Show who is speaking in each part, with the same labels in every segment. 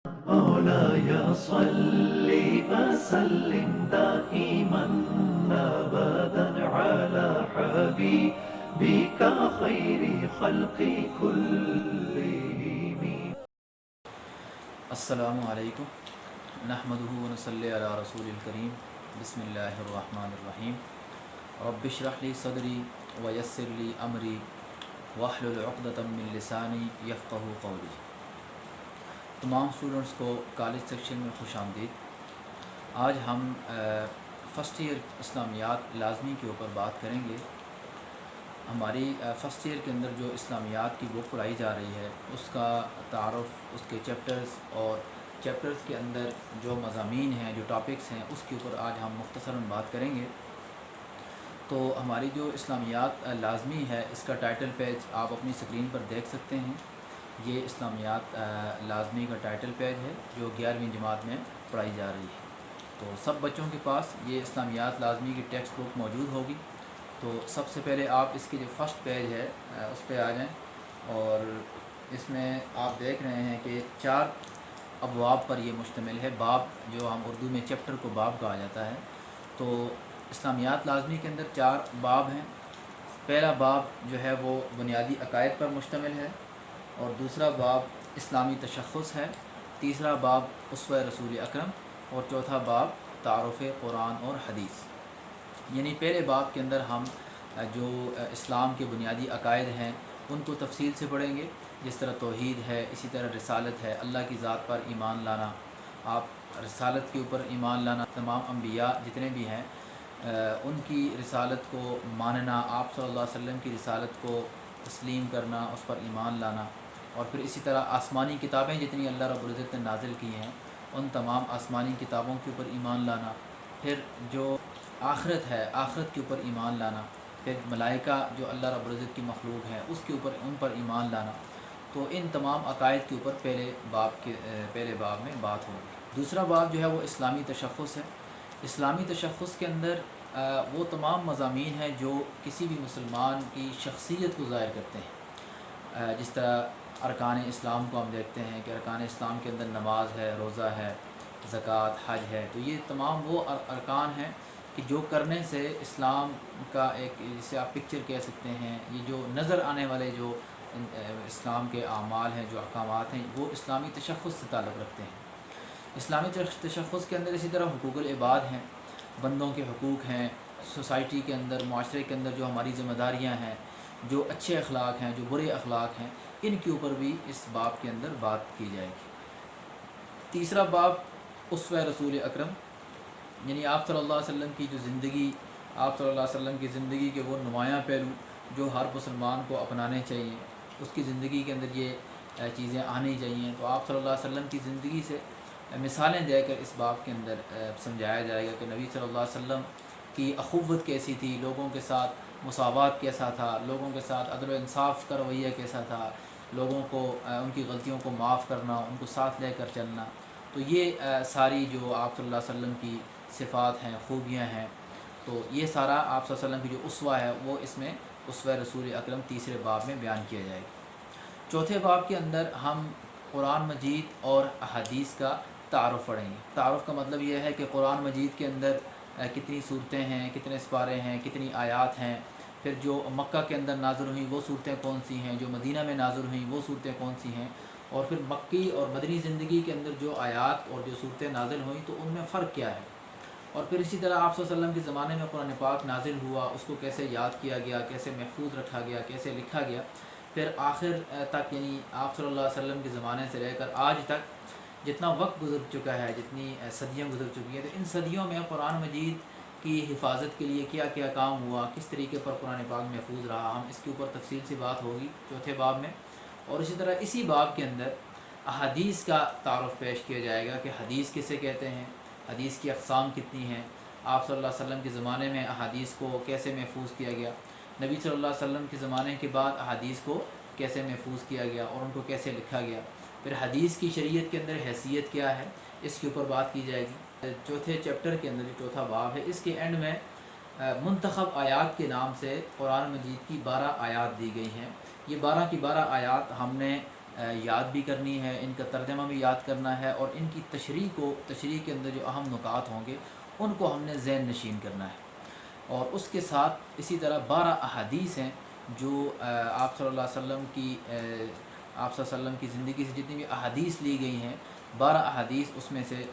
Speaker 1: مولاي صل وسلم دائما أبدا على حبيبك خير خلق كلهم.
Speaker 2: السلام علیکم نحمدہ ونصلی علی رسول الکریم. بسم اللہ الرحمن الرحیم. رب اشرح لی صدری ویسر لی امری واحلل عقدۃ من لسانی یفقہوا قولی. تمام اسٹوڈنٹس کو کالج سیکشن میں خوش آمدید. آج ہم فرسٹ ایئر اسلامیات لازمی کے اوپر بات کریں گے. ہماری فرسٹ ایئر کے اندر جو اسلامیات کی بک پڑھائی جا رہی ہے اس کا تعارف، اس کے چیپٹرز اور چیپٹرز کے اندر جو مضامین ہیں، جو ٹاپکس ہیں، اس کے اوپر آج ہم مختصراً بات کریں گے. تو ہماری جو اسلامیات لازمی ہے اس کا ٹائٹل پیج آپ اپنی اسکرین پر دیکھ سکتے ہیں. یہ اسلامیات لازمی کا ٹائٹل پیج ہے جو 11ویں جماعت میں پڑھائی جا رہی ہے. تو سب بچوں کے پاس یہ اسلامیات لازمی کی ٹیکسٹ بک موجود ہوگی. تو سب سے پہلے آپ اس کے جو فرسٹ پیج ہے اس پہ آ جائیں، اور اس میں آپ دیکھ رہے ہیں کہ 4 ابواب پر یہ مشتمل ہے. باب، جو ہم اردو میں چیپٹر کو باب کہا جاتا ہے. تو اسلامیات لازمی کے اندر 4 باب ہیں. پہلا باب جو ہے وہ بنیادی عقائد پر مشتمل ہے، اور دوسرا باب اسلامی تشخص ہے، تیسرا باب اسوہ رسول اکرم، اور چوتھا باب تعارف قرآن اور حدیث. یعنی پہلے باب کے اندر ہم جو اسلام کے بنیادی عقائد ہیں ان کو تفصیل سے پڑھیں گے، جس طرح توحید ہے، اسی طرح رسالت ہے، اللہ کی ذات پر ایمان لانا. آپ رسالت کے اوپر ایمان لانا، تمام انبیاء جتنے بھی ہیں ان کی رسالت کو ماننا، آپ صلی اللہ علیہ وسلم کی رسالت کو تسلیم کرنا، اس پر ایمان لانا. اور پھر اسی طرح آسمانی کتابیں جتنی اللہ رب العزت نے نازل کی ہیں ان تمام آسمانی کتابوں کے اوپر ایمان لانا. پھر جو آخرت ہے، آخرت کے اوپر ایمان لانا. پھر ملائکہ جو اللہ رب العزت کی مخلوق ہیں اس کے اوپر، ان پر ایمان لانا. تو ان تمام عقائد کے اوپر پہلے باب میں بات ہوگی. دوسرا باب جو ہے وہ اسلامی تشخص ہے. اسلامی تشخص کے اندر وہ تمام مضامین ہیں جو کسی بھی مسلمان کی شخصیت کو ظاہر کرتے ہیں. جس طرح ارکان اسلام کو ہم دیکھتے ہیں کہ ارکان اسلام کے اندر نماز ہے، روزہ ہے، زکوٰۃ، حج ہے. تو یہ تمام وہ ارکان ہیں کہ جو کرنے سے اسلام کا ایک، جسے آپ پکچر کہہ سکتے ہیں، یہ جو نظر آنے والے جو اسلام کے اعمال ہیں، جو احکامات ہیں، وہ اسلامی تشخص سے تعلق رکھتے ہیں. اسلامی تشخص کے اندر اسی طرح حقوق العباد ہیں، بندوں کے حقوق ہیں. سوسائٹی کے اندر، معاشرے کے اندر جو ہماری ذمہ داریاں ہیں، جو اچھے اخلاق ہیں، جو برے اخلاق ہیں، ان کے اوپر بھی اس باب کے اندر بات کی جائے گی. تیسرا باب اسوہ رسول اکرم، یعنی آپ صلی اللہ علیہ وسلم کی جو زندگی، آپ صلی اللہ علیہ وسلم کی زندگی کے وہ نمایاں پہلو جو ہر مسلمان کو اپنانے چاہیے. اس کی زندگی کے اندر یہ چیزیں آنی چاہیے. تو آپ صلی اللہ علیہ وسلم کی زندگی سے مثالیں دے کر اس باب کے اندر سمجھایا جائے گا کہ نبی صلی اللہ علیہ وسلم کی اخوت کیسی تھی، لوگوں کے ساتھ مساوات کیسا تھا، لوگوں کے ساتھ عدل و انصاف کا رویہ کیسا تھا، لوگوں کو ان کی غلطیوں کو معاف کرنا، ان کو ساتھ لے کر چلنا. تو یہ ساری جو آپ صلی اللہ علیہ وسلم کی صفات ہیں، خوبیاں ہیں، تو یہ سارا آپ صلی اللہ علیہ وسلم کی جو اسوہ ہے وہ اس میں اسوہ رسول اکرم تیسرے باب میں بیان کیا جائے گا. چوتھے باب کے اندر ہم قرآن مجید اور احادیث کا تعارف پڑھیں گے. تعارف کا مطلب یہ ہے کہ قرآن مجید کے اندر کتنی صورتیں ہیں، کتنے سپارے ہیں، کتنی آیات ہیں. پھر جو مکہ کے اندر نازل ہوئیں وہ صورتیں کون سی ہیں، جو مدینہ میں نازل ہوئیں وہ صورتیں کون سی ہیں، اور پھر مکی اور مدنی زندگی کے اندر جو آیات اور جو صورتیں نازل ہوئیں تو ان میں فرق کیا ہے. اور پھر اسی طرح آپ صلی اللہ علیہ وسلم کے زمانے میں قرآن پاک نازل ہوا، اس کو کیسے یاد کیا گیا، کیسے محفوظ رکھا گیا، کیسے لکھا گیا. پھر آخر تک، یعنی آپ صلی اللہ علیہ وسلم کے زمانے سے لے کر آج تک جتنا وقت گزر چکا ہے، جتنی صدیاں گزر چکی ہیں، تو ان صدیوں میں قرآن مجید کی حفاظت کے لیے کیا کیا کام ہوا، کس طریقے پر قرآن پاک محفوظ رہا. ہم اس کے اوپر تفصیل سے بات ہوگی چوتھے باب میں. اور اسی طرح اسی باب کے اندر احادیث کا تعارف پیش کیا جائے گا کہ حدیث کسے کہتے ہیں، حدیث کی اقسام کتنی ہیں، آپ صلی اللہ علیہ وسلم کے زمانے میں احادیث کو کیسے محفوظ کیا گیا، نبی صلی اللہ علیہ وسلم کے زمانے کے بعد احادیث کو کیسے محفوظ کیا گیا اور ان کو کیسے لکھا گیا. پھر حدیث کی شریعت کے اندر حیثیت کیا ہے، اس کے اوپر بات کی جائے گی. چوتھے چیپٹر کے اندر جو چوتھا باب ہے، اس کے اینڈ میں منتخب آیات کے نام سے قرآن مجید کی 12 آیات دی گئی ہیں. یہ 12 کی 12 آیات ہم نے یاد بھی کرنی ہے، ان کا ترجمہ بھی یاد کرنا ہے، اور ان کی تشریح کے اندر جو اہم نکات ہوں گے ان کو ہم نے ذہن نشین کرنا ہے۔ اور اس کے ساتھ اسی طرح 12 احادیث ہیں جو آپ صلی اللہ علیہ وسلم کی آپ صلی اللہ علیہ وسلم کی زندگی سے جتنی بھی احادیث لی گئی ہیں، 12 احادیث اس میں سے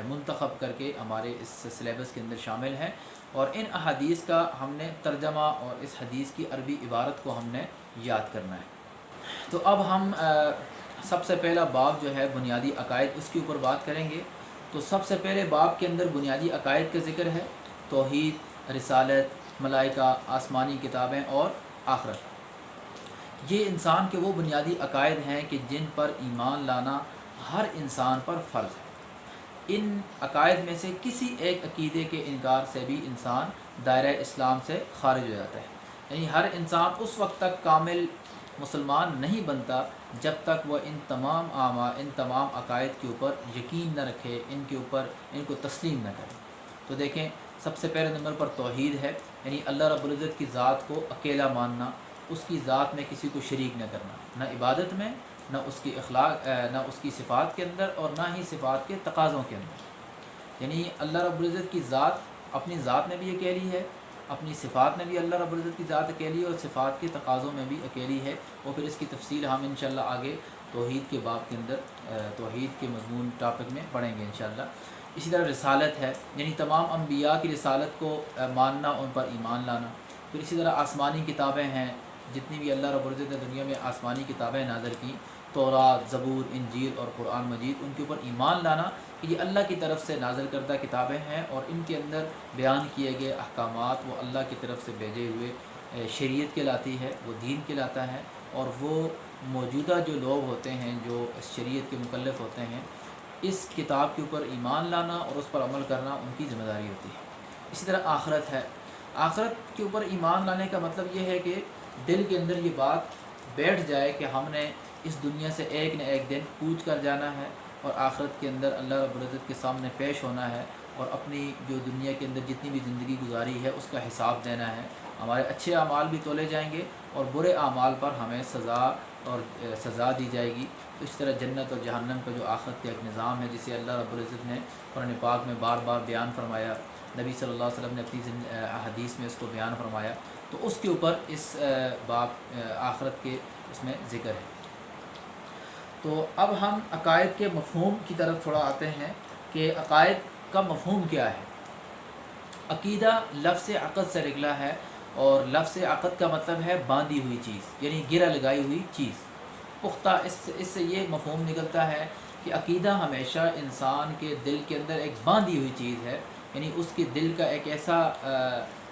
Speaker 2: منتخب کر کے ہمارے اس سلیبس کے اندر شامل ہیں، اور ان احادیث کا ہم نے ترجمہ اور اس حدیث کی عربی عبارت کو ہم نے یاد کرنا ہے۔ تو اب ہم سب سے پہلا باب جو ہے بنیادی عقائد، اس کے اوپر بات کریں گے۔ تو سب سے پہلے باب کے اندر بنیادی عقائد کا ذکر ہے، توحید، رسالت، ملائکہ، آسمانی کتابیں اور آخرت۔ یہ انسان کے وہ بنیادی عقائد ہیں کہ جن پر ایمان لانا ہر انسان پر فرض ہے۔ ان عقائد میں سے کسی ایک عقیدے کے انکار سے بھی انسان دائرہ اسلام سے خارج ہو جاتا ہے، یعنی ہر انسان اس وقت تک کامل مسلمان نہیں بنتا جب تک وہ ان تمام عقائد کے اوپر یقین نہ رکھے، ان کو تسلیم نہ کرے۔ تو دیکھیں، سب سے پہلے نمبر پر توحید ہے، یعنی اللہ رب العزت کی ذات کو اکیلا ماننا، اس کی ذات میں کسی کو شریک نہ کرنا، نہ عبادت میں، نہ اس کی اخلاق، نہ اس کی صفات کے اندر، اور نہ ہی صفات کے تقاضوں کے اندر۔ یعنی اللہ رب العزت کی ذات اپنی ذات میں بھی اکیلی ہے، اپنی صفات میں بھی اللہ رب العزت کی ذات اکیلی ہے، اور صفات کے تقاضوں میں بھی اکیلی ہے، اور پھر اس کی تفصیل ہم انشاءاللہ آگے توحید کے باب کے اندر توحید کے مضمون ٹاپک میں پڑھیں گے انشاءاللہ۔ اسی طرح رسالت ہے، یعنی تمام انبیاء کی رسالت کو ماننا، ان پر ایمان لانا۔ پھر اسی طرح آسمانی کتابیں ہیں، جتنی بھی اللہ رب العزت نے دنیا میں آسمانی کتابیں نازل کیں، تورات، زبور، انجیل اور قرآن مجید، ان کے اوپر ایمان لانا کہ یہ اللہ کی طرف سے نازل کردہ کتابیں ہیں، اور ان کے اندر بیان کیے گئے احکامات وہ اللہ کی طرف سے بھیجے ہوئے شریعت کہلاتی ہے، وہ دین کہلاتا ہے، اور وہ موجودہ جو لوگ ہوتے ہیں جو اس شریعت کے مکلف ہوتے ہیں، اس کتاب کے اوپر ایمان لانا اور اس پر عمل کرنا ان کی ذمہ داری ہوتی ہے۔ اسی طرح آخرت ہے، آخرت کے اوپر ایمان لانے کا مطلب یہ ہے کہ دل کے اندر یہ بات بیٹھ جائے کہ ہم نے اس دنیا سے ایک نہ ایک دن کوچ کر جانا ہے، اور آخرت کے اندر اللہ رب العزت کے سامنے پیش ہونا ہے، اور اپنی جو دنیا کے اندر جتنی بھی زندگی گزاری ہے اس کا حساب دینا ہے۔ ہمارے اچھے اعمال بھی تولے جائیں گے، اور برے اعمال پر ہمیں سزا دی جائے گی۔ تو اس طرح جنت اور جہنم کا جو آخرت کا ایک نظام ہے، جسے اللہ رب العزت نے قرآن پاک میں بار بار بیان فرمایا، نبی صلی اللہ علیہ وسلم نے اپنی حدیث میں اس کو بیان فرمایا، تو اس کے اوپر اس باب آخرت کے اس میں ذکر ہے۔ تو اب ہم عقائد کے مفہوم کی طرف تھوڑا آتے ہیں کہ عقائد کا مفہوم کیا ہے۔ عقیدہ لفظ عقد سے نکلا ہے، اور لفظ عقد کا مطلب ہے باندھی ہوئی چیز، یعنی گرہ لگائی ہوئی چیز، پختہ۔ اس سے یہ مفہوم نکلتا ہے کہ عقیدہ ہمیشہ انسان کے دل کے اندر ایک باندھی ہوئی چیز ہے، یعنی اس کے دل کا ایک ایسا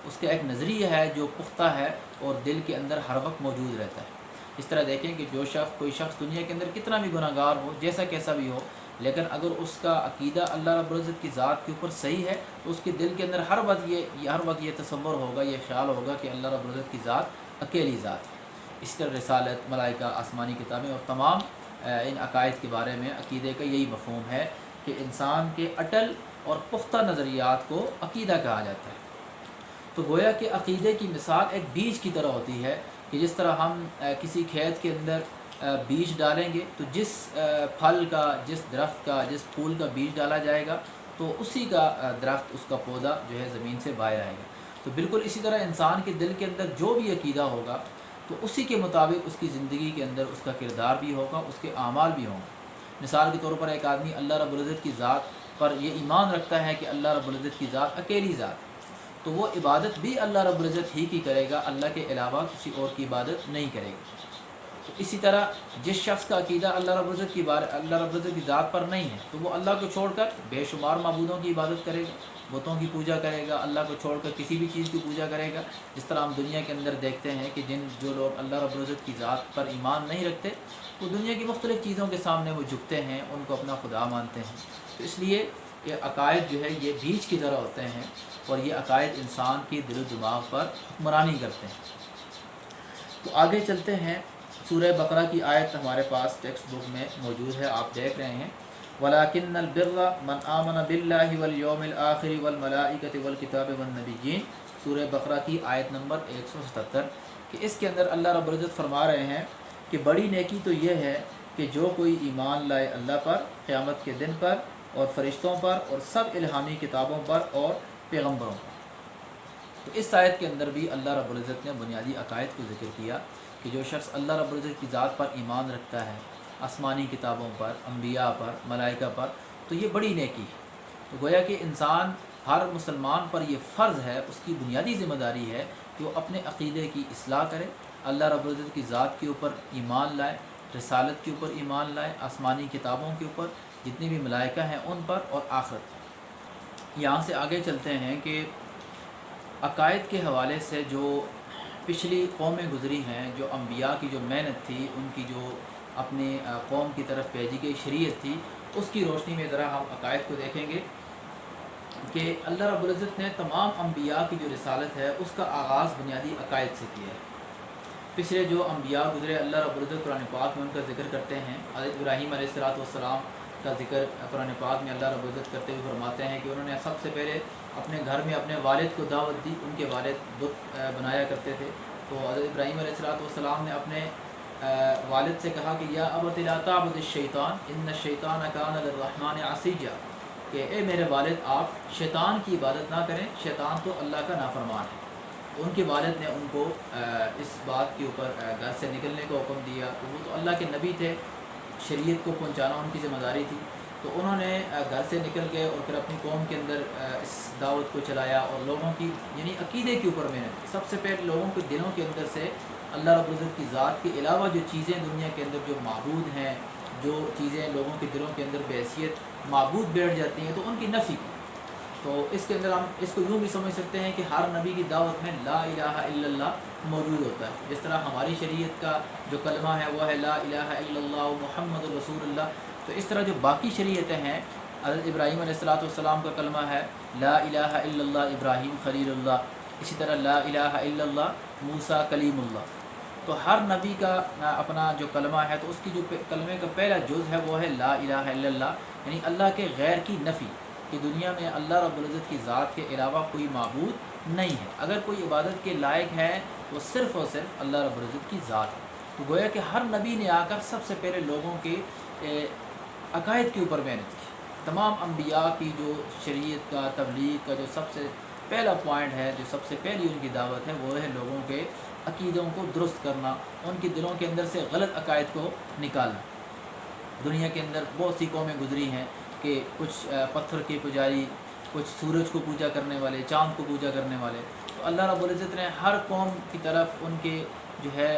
Speaker 2: اس کا ایک نظریہ ہے جو پختہ ہے اور دل کے اندر ہر وقت موجود رہتا ہے۔ اس طرح دیکھیں کہ کوئی شخص دنیا کے اندر کتنا بھی گناہ گار ہو، جیسا کیسا بھی ہو، لیکن اگر اس کا عقیدہ اللہ رب العزت کی ذات کے اوپر صحیح ہے تو اس کے دل کے اندر ہر وقت یہ تصور ہوگا، یہ خیال ہوگا کہ اللہ رب العزت کی ذات اکیلی ذات ہے۔ اس طرح رسالت، ملائکہ، آسمانی کتابیں اور تمام ان عقائد کے بارے میں عقیدے کا یہی مفہوم ہے کہ انسان کے اٹل اور پختہ نظریات کو عقیدہ کہا جاتا ہے۔ تو گویا کہ عقیدے کی مثال ایک بیج کی طرح ہوتی ہے، کہ جس طرح ہم کسی کھیت کے اندر بیج ڈالیں گے تو جس پھل کا، جس درخت کا، جس پھول کا بیج ڈالا جائے گا تو اسی کا درخت، اس کا پودا جو ہے زمین سے باہر آئے گا۔ تو بالکل اسی طرح انسان کے دل کے اندر جو بھی عقیدہ ہوگا تو اسی کے مطابق اس کی زندگی کے اندر اس کا کردار بھی ہوگا، اس کے اعمال بھی ہوں گے۔ مثال کے طور پر ایک آدمی اللہ رب العزت کی ذات پر یہ ایمان رکھتا ہے کہ اللہ رب العزت کی ذات اکیلی ذات ہے، تو وہ عبادت بھی اللہ رب العزت ہی کی کرے گا، اللہ کے علاوہ کسی اور کی عبادت نہیں کرے گا۔ تو اسی طرح جس شخص کا عقیدہ اللہ رب العزت کی ذات پر نہیں ہے تو وہ اللہ کو چھوڑ کر بے شمار معبودوں کی عبادت کرے گا، بتوں کی پوجا کرے گا، اللہ کو چھوڑ کر کسی بھی چیز کی پوجا کرے گا۔ جس طرح ہم دنیا کے اندر دیکھتے ہیں کہ جو لوگ اللہ رب العزت کی ذات پر ایمان نہیں رکھتے وہ دنیا کی مختلف چیزوں کے سامنے وہ جھکتے ہیں، ان کو اپنا خدا مانتے ہیں۔ تو اس لیے یہ عقائد جو ہے یہ بیج کی طرح ہوتے ہیں، اور یہ عقائد انسان کی دل و دماغ پر حکمرانی کرتے ہیں۔ تو آگے چلتے ہیں، سورہ بقرہ کی آیت ہمارے پاس ٹیکسٹ بک میں موجود ہے، آپ دیکھ رہے ہیں، وَلَٰكِنَّ الْبِرَّ مَنْ آمَنَ بِاللَّهِ وَالْيَوْمِ الْآخِرِ وَالْمَلَائِكَةِ وَالْكِتَابِ وَالنَّبِيِّينَ، سورہ بقرہ کی آیت نمبر 177، کہ اس کے اندر اللہ رب العزت فرما رہے ہیں کہ بڑی نیکی تو یہ ہے کہ جو کوئی ایمان لائے اللہ پر، قیامت کے دن پر، اور فرشتوں پر، اور سب الہامی کتابوں پر اور پیغمبروں پر۔ تو اس آیت کے اندر بھی اللہ رب العزت نے بنیادی عقائد کو ذکر کیا کہ جو شخص اللہ رب العزت کی ذات پر ایمان رکھتا ہے، آسمانی کتابوں پر، انبیاء پر، ملائکہ پر، تو یہ بڑی نیکی ہے۔ تو گویا کہ انسان، ہر مسلمان پر یہ فرض ہے، اس کی بنیادی ذمہ داری ہے کہ وہ اپنے عقیدے کی اصلاح کرے، اللہ رب العزت کی ذات کے اوپر ایمان لائے، رسالت کے اوپر ایمان لائے، آسمانی کتابوں کے اوپر، جتنی بھی ملائکہ ہیں ان پر، اور آخرت پر۔ یہاں سے آگے چلتے ہیں کہ عقائد کے حوالے سے جو پچھلی قومیں گزری ہیں، جو انبیاء کی جو محنت تھی، ان کی جو اپنی قوم کی طرف بھیجی گئی شریعت تھی، اس کی روشنی میں ذرا ہم عقائد کو دیکھیں گے کہ اللہ رب العزت نے تمام انبیاء کی جو رسالت ہے اس کا آغاز بنیادی عقائد سے کیا ہے۔ پچھلے جو انبیاء گزرے، اللہ رب العزت قرآن پاک میں ان کا ذکر کرتے ہیں۔ حضرت ابراہیم علیہ السلام کا ذکر قرآن پاک میں اللہ رب العزت کرتے ہوئے فرماتے ہیں کہ انہوں نے سب سے پہلے اپنے گھر میں اپنے والد کو دعوت دی، ان کے والد بت بنایا کرتے تھے، تو حضرت ابراہیم علیہ السلام نے اپنے والد سے کہا کہ یا ابت لا تعبد الشیطان ان الشیطان کان للرحمن عصیا، کہ اے میرے والد آپ شیطان کی عبادت نہ کریں، شیطان تو اللہ کا نافرمان ہے۔ ان کے والد نے ان کو اس بات کے اوپر گھر سے نکلنے کا حکم دیا، تو وہ تو اللہ کے نبی تھے، شریعت کو پہنچانا ان کی ذمہ داری تھی، تو انہوں نے گھر سے نکل گئے اور پھر اپنی قوم کے اندر اس دعوت کو چلایا، اور لوگوں کی یعنی عقیدے کے اوپر محنت کی۔ سب سے پہلے لوگوں کے دلوں کے اندر سے اللہ رب العزت کی ذات کے علاوہ جو چیزیں دنیا کے اندر جو معبود ہیں، جو چیزیں لوگوں کے دلوں کے اندر بحیثیت معبود بیٹھ جاتی ہیں، تو ان کی نفی کی۔ تو اس کے اندر ہم اس کو یوں بھی سمجھ سکتے ہیں کہ ہر نبی کی دعوت میں لا الہ الا اللہ موجود ہوتا ہے۔ جس طرح ہماری شریعت کا جو کلمہ ہے وہ ہے لا الہ الا اللہ محمد رسول اللہ، تو اس طرح جو باقی شریعتیں ہیں، حضرت ابراہیم علیہ السلام کا کلمہ ہے لا الہ الا اللہ ابراہیم خلیل اللہ، اسی طرح لا الہ الا اللہ موسیٰ کلیم اللہ۔ تو ہر نبی کا اپنا جو کلمہ ہے، تو اس کی جو کلمے کا پہلا جز ہے وہ ہے لا الہ الا اللہ، یعنی اللہ کے غیر کی نفی، کہ دنیا میں اللہ رب العزت کی ذات کے علاوہ کوئی معبود نہیں ہے، اگر کوئی عبادت کے لائق ہے وہ صرف اور صرف اللہ رب العزت کی ذات ہے۔ تو گویا کہ ہر نبی نے آ کر سب سے پہلے لوگوں کے عقائد کے اوپر محنت کی۔ تمام انبیاء کی جو شریعت کا، تبلیغ کا جو سب سے پہلا پوائنٹ ہے، جو سب سے پہلی ان کی دعوت ہے، وہ ہے لوگوں کے عقیدوں کو درست کرنا، ان کے دلوں کے اندر سے غلط عقائد کو نکالنا۔ دنیا کے اندر بہت سی قومیں گزری ہیں کہ کچھ پتھر کے پجاری، کچھ سورج کو پوجا کرنے والے، چاند کو پوجا کرنے والے، تو اللہ رب العزت نے ہر قوم کی طرف ان کے جو ہے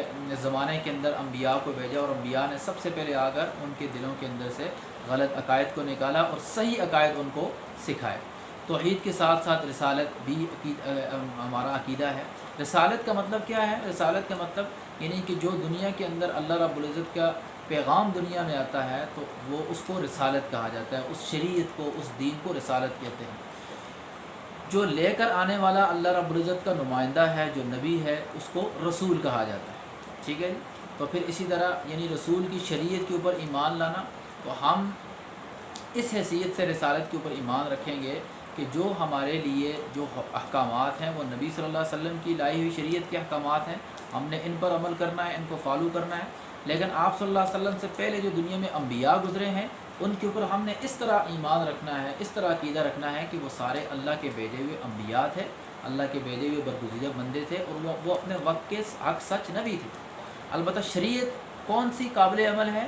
Speaker 2: زمانے کے اندر انبیاء کو بھیجا، اور انبیاء نے سب سے پہلے آ کر ان کے دلوں کے اندر سے غلط عقائد کو نکالا اور صحیح عقائد ان کو سکھائے۔ توحید کے ساتھ ساتھ رسالت بھی ہمارا عقیدہ ہے۔ رسالت کا مطلب کیا ہے؟ رسالت کا مطلب یعنی کہ جو دنیا کے اندر اللہ رب العزت کا پیغام دنیا میں آتا ہے تو وہ اس کو رسالت کہا جاتا ہے، اس شریعت کو، اس دین کو رسالت کہتے ہیں۔ جو لے کر آنے والا اللہ رب العزت کا نمائندہ ہے، جو نبی ہے، اس کو رسول کہا جاتا ہے، ٹھیک ہے جی۔ تو پھر اسی طرح یعنی رسول کی شریعت کے اوپر ایمان لانا، تو ہم اس حیثیت سے رسالت کے اوپر ایمان رکھیں گے کہ جو ہمارے لیے جو احکامات ہیں وہ نبی صلی اللہ علیہ وسلم کی لائی ہوئی شریعت کے احکامات ہیں، ہم نے ان پر عمل کرنا ہے، ان کو فالو کرنا ہے۔ لیکن آپ صلی اللہ علیہ وسلم سے پہلے جو دنیا میں انبیاء گزرے ہیں، ان کے اوپر ہم نے اس طرح ایمان رکھنا ہے، اس طرح عقیدہ رکھنا ہے کہ وہ سارے اللہ کے بھیجے ہوئے انبیاء تھے، اللہ کے بھیجے ہوئے برگزیدہ بندے تھے، اور وہ اپنے وقت کے حق سچ نبی تھے۔ البتہ شریعت کون سی قابل عمل ہے؟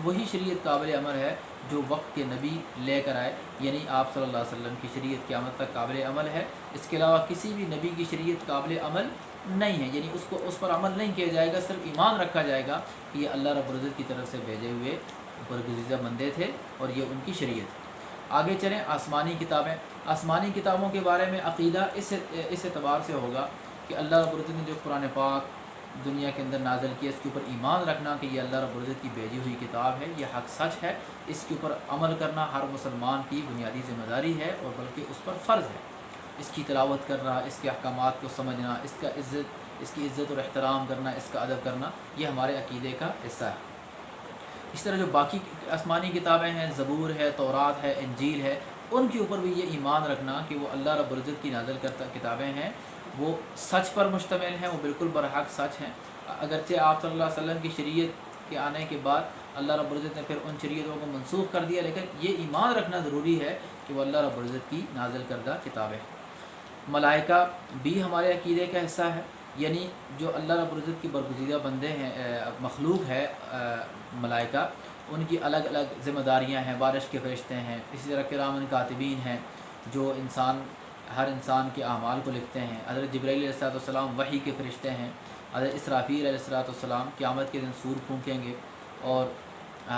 Speaker 2: وہی شریعت قابل عمل ہے جو وقت کے نبی لے کر آئے، یعنی آپ صلی اللہ علیہ وسلم کی شریعت قیامت تک قابل عمل ہے۔ اس کے علاوہ کسی بھی نبی کی شریعت قابل عمل نہیں ہے، یعنی اس پر عمل نہیں کیا جائے گا، صرف ایمان رکھا جائے گا کہ یہ اللہ رب العزت کی طرف سے بھیجے ہوئے برگزیدہ بندے تھے اور یہ ان کی شریعت۔ آگے چلیں، آسمانی کتابیں۔ آسمانی کتابوں کے بارے میں عقیدہ اس اعتبار سے ہوگا کہ اللہ رب العزت نے جو قرآن پاک دنیا کے اندر نازل کیا، اس کے اوپر ایمان رکھنا کہ یہ اللہ رب العزت کی بھیجی ہوئی کتاب ہے، یہ حق سچ ہے، اس کے اوپر عمل کرنا ہر مسلمان کی بنیادی ذمہ داری ہے، اور بلکہ اس پر فرض ہے۔ اس کی تلاوت کرنا، اس کے احکامات کو سمجھنا، اس کی عزت اور احترام کرنا، اس کا ادب کرنا، یہ ہمارے عقیدے کا حصہ ہے۔ اس طرح جو باقی آسمانی کتابیں ہیں، زبور ہے، تورات ہے، انجیل ہے، ان کے اوپر بھی یہ ایمان رکھنا کہ وہ اللہ رب العزت کی نازل کرتا کتابیں ہیں، وہ سچ پر مشتمل ہیں، وہ بالکل برحق سچ ہیں۔ اگرچہ آپ صلی اللہ علیہ وسلم کی شریعت کے آنے کے بعد اللہ رب العزت نے پھر ان شریعتوں کو منسوخ کر دیا، لیکن یہ ایمان رکھنا ضروری ہے کہ وہ اللہ رب العزت کی نازل کردہ کتابیں ہیں۔ ملائکہ بھی ہمارے عقیدے کا حصہ ہے، یعنی جو اللہ رب العزت کی برگزیدہ بندے ہیں، مخلوق ہے ملائکہ، ان کی الگ الگ ذمہ داریاں ہیں۔ بارش کے فرشتے ہیں، اسی طرح کرامن کاتبین ہیں جو ہر انسان کے اعمال کو لکھتے ہیں۔ حضرت جبرائیل علیہ السلام وحی کے فرشتے ہیں۔ حضرت اسرافیل علیہ السلام قیامت کے دن سور پھونکیں گے، اور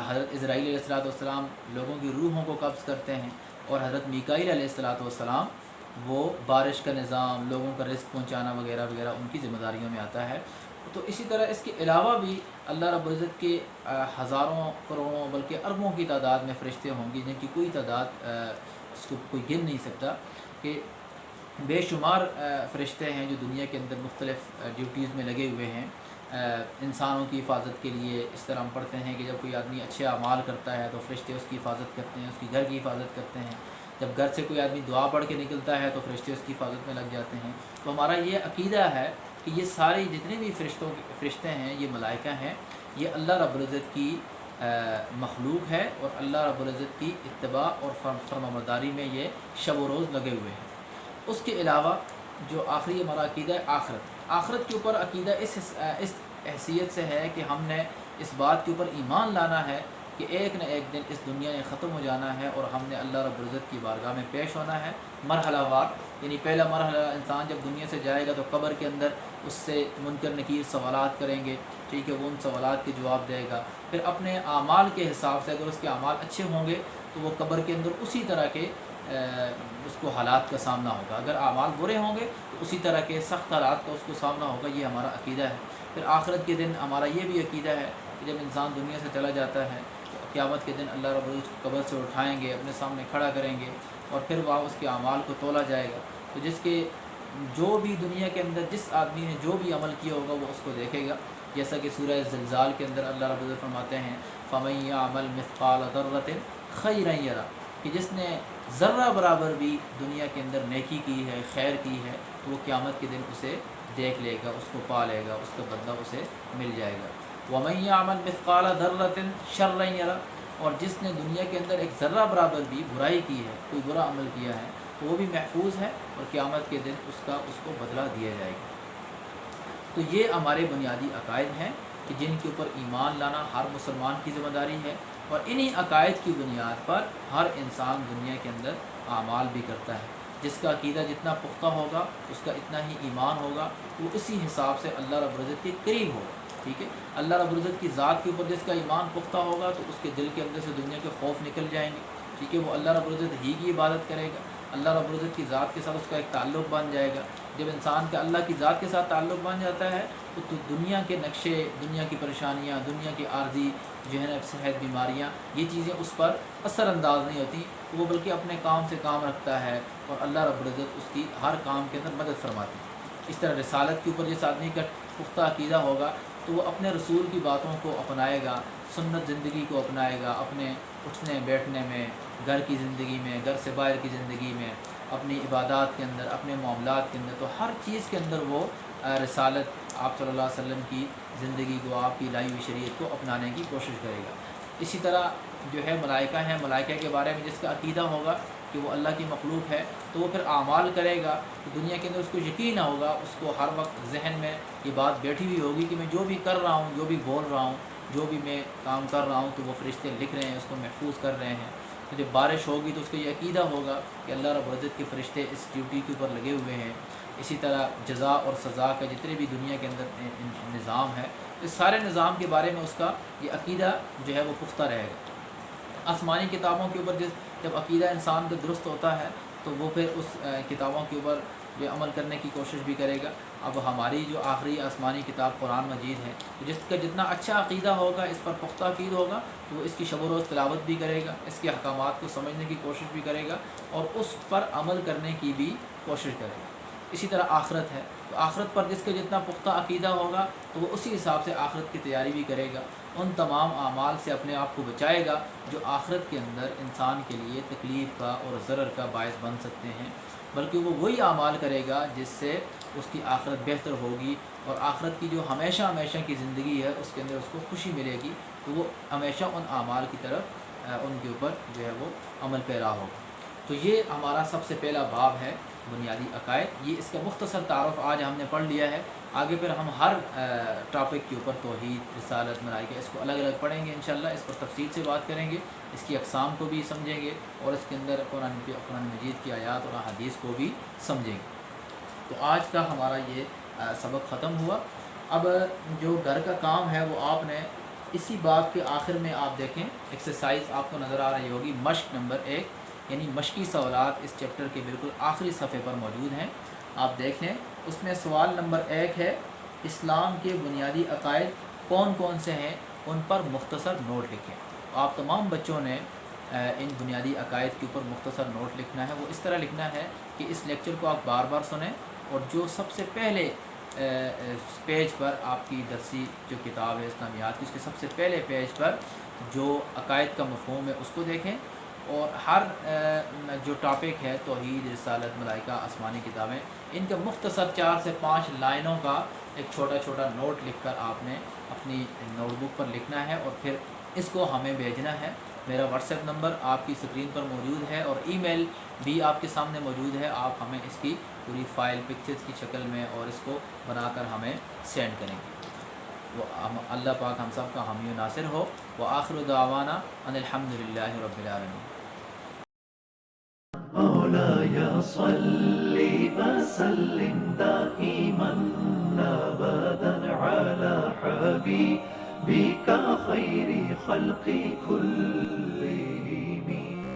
Speaker 2: حضرت اسرائیل علیہ السلام لوگوں کی روحوں کو قبض کرتے ہیں، اور حضرت میکائیل علیہ السلام وہ بارش کا نظام، لوگوں کا رزق پہنچانا وغیرہ وغیرہ ان کی ذمہ داریوں میں آتا ہے۔ تو اسی طرح اس کے علاوہ بھی اللہ رب العزت کے ہزاروں کروڑوں بلکہ اربوں کی تعداد میں فرشتے ہوں گے، جن کی کوئی تعداد اس کو کوئی گن نہیں سکتا، کہ بے شمار فرشتے ہیں جو دنیا کے اندر مختلف ڈیوٹیز میں لگے ہوئے ہیں انسانوں کی حفاظت کے لیے۔ اس طرح ہم پڑھتے ہیں کہ جب کوئی آدمی اچھے اعمال کرتا ہے تو فرشتے اس کی حفاظت کرتے ہیں، اس کی گھر کی حفاظت کرتے ہیں۔ جب گھر سے کوئی آدمی دعا پڑھ کے نکلتا ہے تو فرشتے اس کی حفاظت میں لگ جاتے ہیں۔ تو ہمارا یہ عقیدہ ہے کہ یہ سارے جتنے بھی فرشتے ہیں، یہ ملائکہ ہیں، یہ اللہ رب العزت کی مخلوق ہے، اور اللہ رب العزت کی اتباع اور فرمانبرداری میں یہ شب و روز لگے ہوئے ہیں۔ اس کے علاوہ جو آخری ہمارا عقیدہ ہے آخرت کے اوپر عقیدہ اس حیثیت سے ہے کہ ہم نے اس بات کے اوپر ایمان لانا ہے کہ ایک نہ ایک دن اس دنیا میں ختم ہو جانا ہے، اور ہم نے اللہ رب العزت کی بارگاہ میں پیش ہونا ہے مرحلہ وار۔ یعنی پہلا مرحلہ انسان جب دنیا سے جائے گا تو قبر کے اندر اس سے منکر نکیر سوالات کریں گے، ٹھیک ہے، وہ ان سوالات کے جواب دے گا۔ پھر اپنے اعمال کے حساب سے اگر اس کے اعمال اچھے ہوں گے تو وہ قبر کے اندر اسی طرح کے اس کو حالات کا سامنا ہوگا، اگر اعمال برے ہوں گے تو اسی طرح کے سخت حالات کا اس کو سامنا ہوگا۔ یہ ہمارا عقیدہ ہے۔ پھر آخرت کے دن ہمارا یہ بھی عقیدہ ہے کہ جب انسان دنیا سے چلا جاتا ہے تو قیامت کے دن اللہ رب العزت کو قبر سے اٹھائیں گے، اپنے سامنے کھڑا کریں گے، اور پھر وہاں اس کے اعمال کو تولا جائے گا۔ تو جس کے جو بھی دنیا کے اندر جس آدمی نے جو بھی عمل کیا ہوگا وہ اس کو دیکھے گا، جیسا کہ سورہ زلزال کے اندر اللہ رب العزت فرماتے ہیں فَمَن يَعْمَلْ مِثْقَالَ ذَرَّةٍ خَيْرًا يَرَهُ، کہ جس نے ذرہ برابر بھی دنیا کے اندر نیکی کی ہے، خیر کی ہے، تو وہ قیامت کے دن اسے دیکھ لے گا، اس کو پا لے گا، اس کا بدلہ اسے مل جائے گا۔ وَمَن يَعْمَلْ مِثْقَالَ ذَرَّةٍ شَرًّا يَرَهُ، اور جس نے دنیا کے اندر ایک ذرہ برابر بھی برائی کی ہے، کوئی برا عمل کیا ہے، تو وہ بھی محفوظ ہے، اور قیامت کے دن اس کو بدلہ دیا جائے گا۔ تو یہ ہمارے بنیادی عقائد ہیں کہ جن کے اوپر ایمان لانا ہر مسلمان کی ذمہ داری ہے، اور انہی عقائد کی بنیاد پر ہر انسان دنیا کے اندر اعمال بھی کرتا ہے۔ جس کا عقیدہ جتنا پختہ ہوگا اس کا اتنا ہی ایمان ہوگا، وہ اسی حساب سے اللہ رب العزت کے قریب ہوگا، ٹھیک ہے۔ اللہ رب العزت کی ذات کے اوپر جس کا ایمان پختہ ہوگا تو اس کے دل کے اندر سے دنیا کے خوف نکل جائیں گے، ٹھیک ہے، وہ اللہ رب العزت ہی کی عبادت کرے گا، اللہ رب العزت کی ذات کے ساتھ اس کا ایک تعلق بن جائے گا۔ جب انسان کا اللہ کی ذات کے ساتھ تعلق بن جاتا ہے تو دنیا کے نقشے، دنیا کی پریشانیاں، دنیا کی عارضی جو ہے نا صحت، بیماریاں، یہ چیزیں اس پر اثر انداز نہیں ہوتی، وہ بلکہ اپنے کام سے کام رکھتا ہے، اور اللہ رب العزت اس کی ہر کام کے اندر مدد فرماتی ہے۔ اس طرح رسالت کے اوپر جس آدمی کا پختہ عقیدہ ہوگا تو وہ اپنے رسول کی باتوں کو اپنائے گا، سنت زندگی کو اپنائے گا، اپنے اٹھنے بیٹھنے میں، گھر کی زندگی میں، گھر سے باہر کی زندگی میں، اپنی عبادات کے اندر، اپنے معاملات کے اندر، تو ہر چیز کے اندر وہ رسالت آپ صلی اللہ علیہ وسلم کی زندگی کو، آپ کی لائی ہوئی شریعت کو اپنانے کی کوشش کرے گا۔ اسی طرح جو ہے ملائکہ ہیں، ملائکہ کے بارے میں جس کا عقیدہ ہوگا کہ وہ اللہ کی مخلوق ہے تو وہ پھر اعمال کرے گا، تو دنیا کے اندر اس کو یقین ہوگا، اس کو ہر وقت ذہن میں یہ بات بیٹھی ہوئی ہوگی کہ میں جو بھی کر رہا ہوں، جو بھی بول رہا ہوں، جو بھی میں کام کر رہا ہوں تو وہ فرشتے لکھ رہے ہیں، اس کو محفوظ کر رہے ہیں۔ تو جب بارش ہوگی تو اس کو یہ عقیدہ ہوگا کہ اللہ رب العزت کے فرشتے اس ڈیوٹی کے اوپر لگے ہوئے ہیں۔ اسی طرح جزا اور سزا کا جتنے بھی دنیا کے اندر نظام ہے، اس سارے نظام کے بارے میں اس کا یہ عقیدہ جو ہے وہ پختہ رہے گا۔ آسمانی کتابوں کے اوپر جب عقیدہ انسان کا درست ہوتا ہے تو وہ پھر اس کتابوں کے اوپر جو عمل کرنے کی کوشش بھی کرے گا۔ اب ہماری جو آخری آسمانی کتاب قرآن مجید ہے، تو جس کا جتنا اچھا عقیدہ ہوگا، اس پر پختہ عقید ہوگا، تو وہ اس کی شب و روز تلاوت بھی کرے گا، اس کے احکامات کو سمجھنے کی کوشش بھی کرے گا، اور اس پر عمل کرنے کی بھی کوشش کرے گا۔ اسی طرح آخرت ہے، تو آخرت پر جس کا جتنا پختہ عقیدہ ہوگا تو وہ اسی حساب سے آخرت کی تیاری بھی کرے گا، ان تمام اعمال سے اپنے آپ کو بچائے گا جو آخرت کے اندر انسان کے لیے تکلیف کا اور ضرر کا باعث بن سکتے ہیں، بلکہ وہ وہی اعمال کرے گا جس سے اس کی آخرت بہتر ہوگی، اور آخرت کی جو ہمیشہ ہمیشہ کی زندگی ہے اس کے اندر اس کو خوشی ملے گی، تو وہ ہمیشہ ان اعمال کی طرف ان کے اوپر جو ہے وہ عمل پیرا ہوگا۔ تو یہ ہمارا سب سے پہلا باب ہے بنیادی عقائد، یہ اس کا مختصر تعارف آج ہم نے پڑھ لیا ہے۔ آگے پھر ہم ہر ٹاپک کے اوپر توحید، رسالت، ملائکہ، اس کو الگ الگ پڑھیں گے انشاءاللہ، اس پر تفصیل سے بات کریں گے، اس کی اقسام کو بھی سمجھیں گے اور اس کے اندر قرآن مجید کی آیات اور احادیث کو بھی سمجھیں گے۔ تو آج کا ہمارا یہ سبق ختم ہوا۔ اب جو گھر کا کام ہے وہ آپ نے اسی باب کے آخر میں آپ دیکھیں ایکسرسائز آپ کو نظر آ رہی ہوگی، مشق نمبر 1، یعنی مشقی سوالات اس چیپٹر کے بالکل آخری صفحے پر موجود ہیں، آپ دیکھ لیں۔ اس میں سوال نمبر 1 ہے اسلام کے بنیادی عقائد کون کون سے ہیں، ان پر مختصر نوٹ لکھیں۔ آپ تمام بچوں نے ان بنیادی عقائد کے اوپر مختصر نوٹ لکھنا ہے۔ وہ اس طرح لکھنا ہے کہ اس لیکچر کو آپ بار بار سنیں اور جو سب سے پہلے پیج پر آپ کی درسی جو کتاب ہے اسلامیات کی، اس کے سب سے پہلے پیج پر جو عقائد کا مفہوم ہے اس کو دیکھیں، اور ہر جو ٹاپک ہے توحید، رسالت، ملائکہ، آسمانی کتابیں، ان کا مختصر 4 سے 5 لائنوں کا ایک چھوٹا چھوٹا نوٹ لکھ کر آپ نے اپنی نوٹ بک پر لکھنا ہے اور پھر اس کو ہمیں بھیجنا ہے۔ میرا واٹس ایپ نمبر آپ کی اسکرین پر موجود ہے اور ای میل بھی آپ کے سامنے موجود ہے، آپ ہمیں اس کی پوری فائل پکچرز کی شکل میں اور اس کو بنا کر ہمیں سینڈ کریں گے۔ وہ اللہ پاک ہم سب کا حامی و ناصر ہو۔ وآخر دعوانا ان الحمدللہ رب العالمین۔
Speaker 1: مولاي صل وسلم دائما أبدا على حبيبك خير خلق كل